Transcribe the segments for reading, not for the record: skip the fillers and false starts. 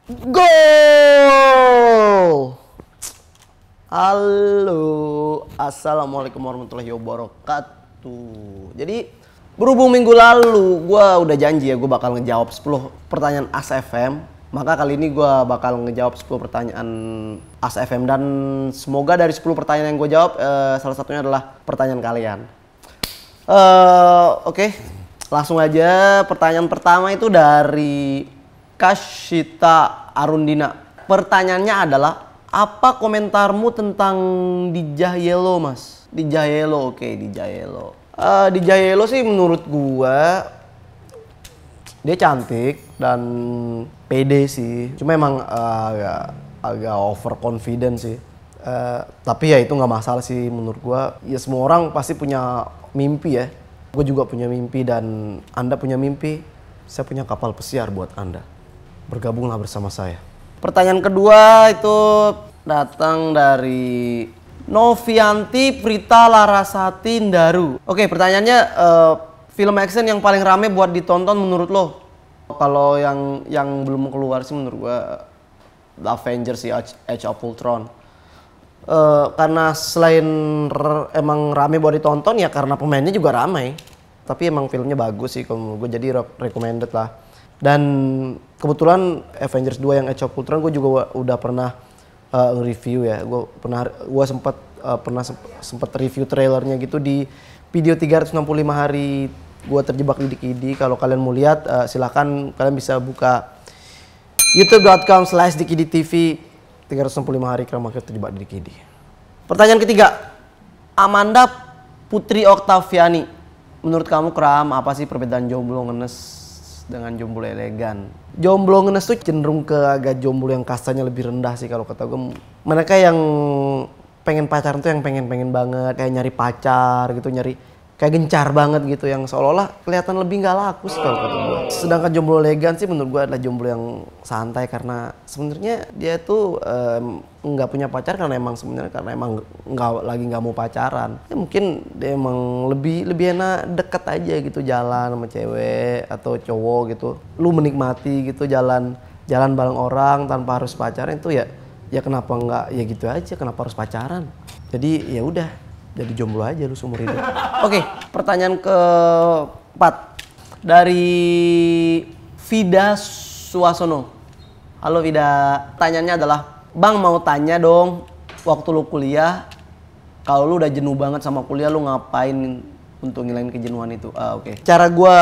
Gol! Halo, assalamualaikum warahmatullahi wabarakatuh. Jadi berhubung minggu lalu gue udah janji ya gue bakal ngejawab 10 pertanyaan As FM. Maka kali ini gue bakal ngejawab 10 pertanyaan As FM. Dan semoga dari 10 pertanyaan yang gue jawab salah satunya adalah pertanyaan kalian. Oke, langsung aja. Pertanyaan pertama itu dari Kashita Arundina. Pertanyaannya adalah, apa komentarmu tentang Dijah Yellow, Mas? Dijah Yellow, oke, Dijah Yellow. Dijah Yellow sih menurut gua dia cantik dan pede sih. Cuma emang agak overconfident sih. Tapi ya itu nggak masalah sih menurut gua. Ya semua orang pasti punya mimpi ya. Gue juga punya mimpi dan Anda punya mimpi. Saya punya kapal pesiar buat Anda. Bergabunglah bersama saya. Pertanyaan kedua itu datang dari Novianti Prita Larasati Ndaru. Oke, pertanyaannya film action yang paling rame buat ditonton menurut lo? Kalau yang belum keluar sih menurut gua The Avengers sih, Age of Ultron. Karena selain emang rame buat ditonton ya karena pemainnya juga ramai. Tapi emang filmnya bagus sih kalau menurut gue, jadi recommended lah. Dan kebetulan Avengers 2 yang Age of Ultron gue juga udah pernah review ya. Gue sempat review trailernya gitu di video 365 hari gue terjebak di Dikidi. Kalau kalian mau lihat silakan kalian bisa buka youtube.com/dikiditv 365 hari kerama terjebak di Dikidi. Pertanyaan ketiga, Amanda Putri Oktaviani. Menurut kamu Kram, apa sih perbedaan jomblo ngenes dengan jomblo elegan? Jomblo ngenes tuh cenderung ke agak jomblo yang kastanya lebih rendah sih kalau kata gue. Mereka yang pengen pacaran tuh yang pengen banget, kayak nyari pacar gitu, nyari kayak gencar banget gitu, yang seolah-olah kelihatan lebih nggak laku sih kalau kata gue. Sedangkan jomblo elegan sih menurut gue adalah jomblo yang santai, karena sebenarnya dia tuh nggak punya pacar karena emang nggak mau pacaran. Ya mungkin dia emang lebih enak deket aja gitu, jalan sama cewek atau cowok gitu. Lu menikmati gitu jalan bareng orang tanpa harus pacaran itu ya kenapa nggak ya gitu aja, kenapa harus pacaran? Jadi ya udah, jadi jomblo aja lu seumur hidup. Oke, pertanyaan keempat dari Vida Suasono. Halo Vida, pertanyaannya adalah, Bang mau tanya dong, waktu lu kuliah, kalau lu udah jenuh banget sama kuliah, lu ngapain untuk ngilangin kejenuhan itu? Oke. Cara gua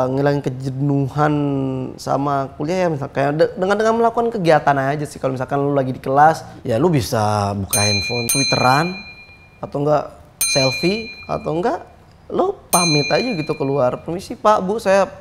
ngilangin kejenuhan sama kuliah ya misalnya kayak dengan melakukan kegiatan aja sih. Kalau misalkan lu lagi di kelas, ya lu bisa buka handphone, Twitteran, atau enggak selfie, atau enggak lu pamit aja gitu keluar, permisi Pak Bu saya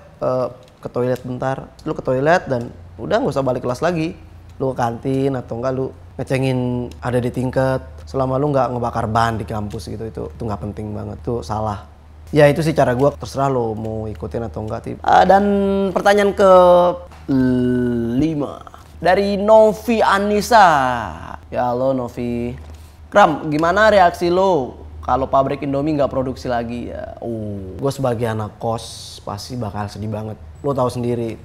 ke toilet bentar. Lu ke toilet dan udah nggak usah balik kelas lagi, lu ke kantin atau enggak lu ngecengin ada di tingkat, selama lu nggak ngebakar ban di kampus gitu. Itu nggak penting banget, itu salah. Ya itu sih cara gua, terserah lo mau ikutin atau enggak. Dan pertanyaan ke 5 dari Novi Anissa. Ya halo Novi. Kram, gimana reaksi lo kalau pabrik Indomie nggak produksi lagi ya? Gue sebagai anak kos pasti bakal sedih banget. Lo tahu sendiri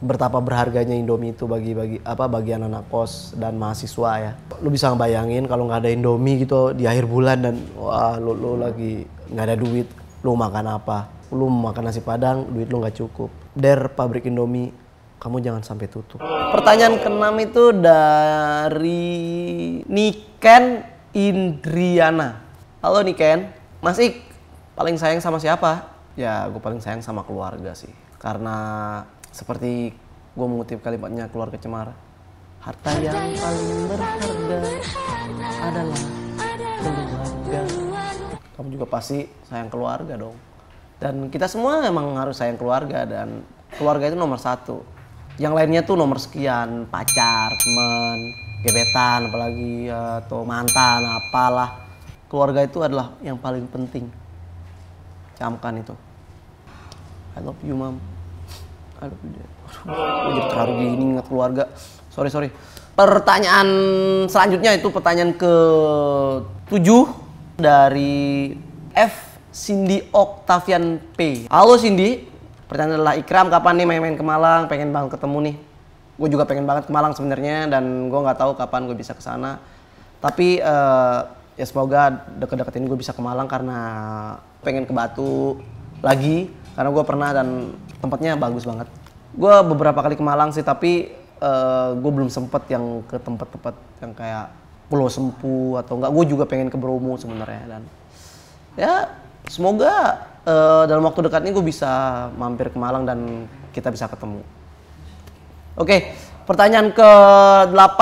betapa berharganya Indomie itu bagi anak kos dan mahasiswa ya. Lo bisa ngebayangin kalau nggak ada Indomie gitu di akhir bulan dan wah lo lagi nggak ada duit. Lo makan apa? Lo makan nasi padang, duit lo nggak cukup. Pabrik Indomie, kamu jangan sampai tutup. Pertanyaan ke-6 itu dari Niken Indriana. Halo Niken, Mas Ik, paling sayang sama siapa? Ya gue paling sayang sama keluarga sih. Karena seperti gue mengutip kalimatnya Keluarga Cemara, harta yang paling berharga adalah keluarga. Kamu juga pasti sayang keluarga dong. Dan kita semua emang harus sayang keluarga, dan keluarga itu nomor 1. Yang lainnya tuh nomor sekian, pacar, teman, gebetan apalagi, atau mantan, apalah. Keluarga itu adalah yang paling penting. Camkan itu. I love you mom. I love you dad. Gue jadi terharu gini ingat keluarga. Sorry. Pertanyaan selanjutnya itu pertanyaan ke-7 dari F. Cindy Octavian P. Halo Cindy. Pertanyaan adalah, Ikram kapan nih main-main ke Malang? Pengen banget ketemu nih. Gue juga pengen banget ke Malang sebenarnya, dan gue nggak tahu kapan gue bisa ke sana. Tapi ya semoga deket-deket ini gue bisa ke Malang, karena pengen ke Batu lagi, karena gue pernah dan tempatnya bagus banget. Gue beberapa kali ke Malang sih, tapi gue belum sempet yang ke tempat-tempat yang kayak Pulau Sempu atau enggak. Gue juga pengen ke Bromo sebenarnya, dan ya semoga dalam waktu dekat ini gue bisa mampir ke Malang dan kita bisa ketemu. Oke, pertanyaan ke-8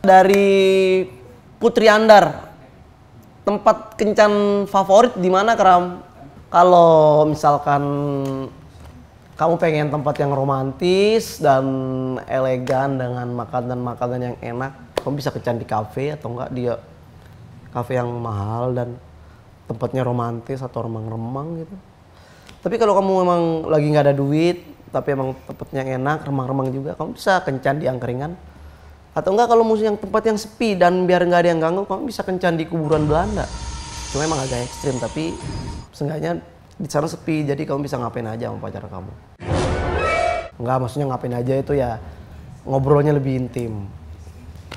dari Putri Andar. Tempat kencan favorit di mana, Kram? Kalau misalkan kamu pengen tempat yang romantis dan elegan dengan makanan-makanan yang enak, kamu bisa kencan di kafe atau enggak dia kafe yang mahal dan tempatnya romantis atau remang-remang gitu. Tapi kalau kamu memang lagi nggak ada duit, tapi emang tempatnya enak, remang-remang juga, kamu bisa kencan di angkringan. Atau enggak kalau musuh yang tempat yang sepi dan biar nggak ada yang ganggu, kamu bisa kencan di kuburan Belanda. Cuma emang agak ekstrim, tapi seenggaknya di sana sepi, jadi kamu bisa ngapain aja sama pacar kamu. Enggak, maksudnya ngapain aja itu ya ngobrolnya lebih intim.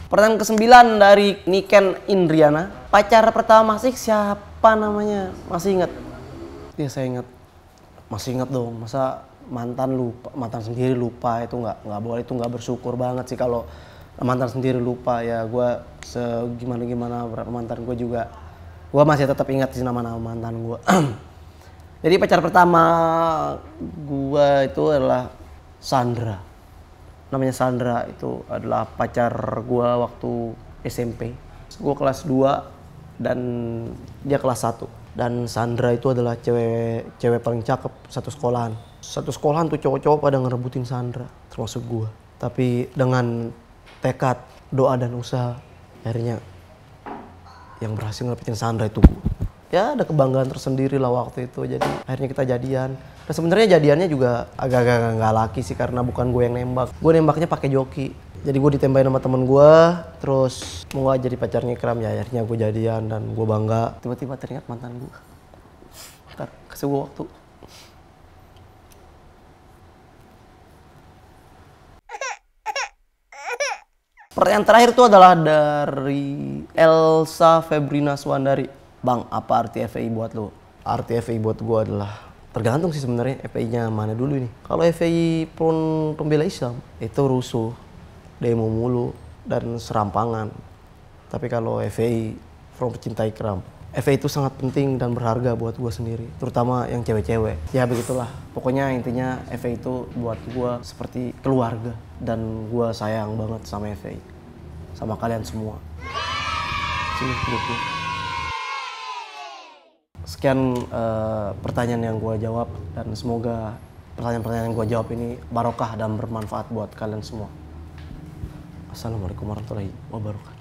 Pertanyaan ke-9 dari Niken Indriana. Pacar pertama masih siapa namanya? Masih ingat? Iya, saya ingat. Masih ingat dong. Masa mantan sendiri lupa, itu nggak boleh, itu nggak bersyukur banget sih kalau mantan sendiri lupa. Ya gue segimana mantan gue juga, gue masih tetap ingat sih nama-nama mantan gue. Jadi pacar pertama gue itu adalah Sandra. Namanya Sandra, itu adalah pacar gue waktu SMP. Gue kelas 2 dan dia kelas 1. Dan Sandra itu adalah cewek paling cakep satu sekolahan. Satu sekolahan tuh cowok-cowok pada ngerebutin Sandra, termasuk gue. Tapi dengan tekad, doa dan usaha, akhirnya yang berhasil ngerebutin Sandra itu gue. Ya ada kebanggaan tersendiri lah waktu itu, jadi akhirnya kita jadian. Dan sebenarnya jadiannya juga agak-agak nggak laki sih, karena bukan gue yang nembak. Gue nembaknya pakai joki. Jadi gue ditembakin sama temen gue, terus mau gak jadi pacarnya Ikram, ya akhirnya gue jadian dan gue bangga. Tiba-tiba teringat mantan gue. Ntar kasih gue waktu. Pertanyaan terakhir itu adalah dari Elsa Febrina Swandari. Bang, apa arti FPI buat lo? Arti FPI buat gue adalah tergantung sih sebenarnya FPI-nya mana dulu ini. Kalau FPI Front Pembela Islam itu rusuh, demo mulu dan serampangan. Tapi kalau FPI Front Pecinta Ikram, FPI itu sangat penting dan berharga buat gue sendiri, terutama yang cewek-cewek. Ya begitulah, pokoknya intinya FPI itu buat gue seperti keluarga, dan gue sayang banget sama FPI, sama kalian semua. Sini, duduk. Sekian pertanyaan yang gue jawab, dan semoga pertanyaan-pertanyaan yang gue jawab ini barokah dan bermanfaat buat kalian semua. Assalamualaikum warahmatullahi wabarakatuh.